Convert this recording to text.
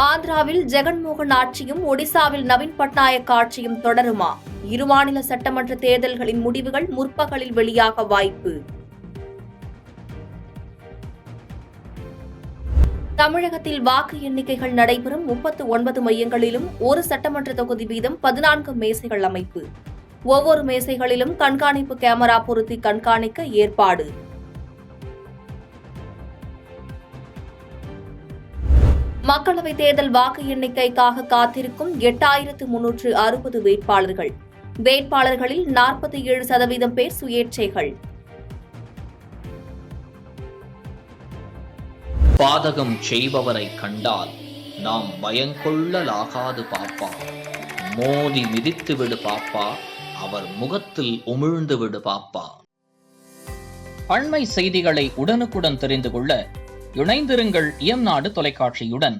ஆந்திராவில் ஜெகன்மோகன் ஆட்சியும் ஒடிசாவில் நவீன் பட்நாயக் ஆட்சியும் தொடருமா? இருமாநில சட்டமன்ற தேர்தல்களின் முடிவுகள் முற்பகலில் வெளியாக வாய்ப்பு. தமிழகத்தில் வாக்கு எண்ணிக்கைகள் நடைபெறும் 39 மையங்களிலும் ஒரு சட்டமன்ற தொகுதி வீதம் 14 மேசைகள் அமைப்பு. ஒவ்வொரு மேசைகளிலும் கண்காணிப்பு கேமரா பொருத்தி கண்காணிக்க ஏற்பாடு. மக்களவைத் தேர்தல் வாக்கு எண்ணிக்கைக்காக காத்திருக்கும் 8360 வேட்பாளர்கள். வேட்பாளர்களில் 47% பேர் சுயேட்சைகள். பாதகம் செய்பவரை கண்டால் நாம் பயங்கொள்ளலாகாது பாப்பா. மோதி மிதித்து விடு பாப்பா, அவர் முகத்தில் உமிழ்ந்து விடு பாப்பா. அண்மை செய்திகளை உடனுக்குடன் தெரிந்து கொள்ள இணைந்திருங்கள் இயம்நாடு தொலைக்காட்சியுடன்.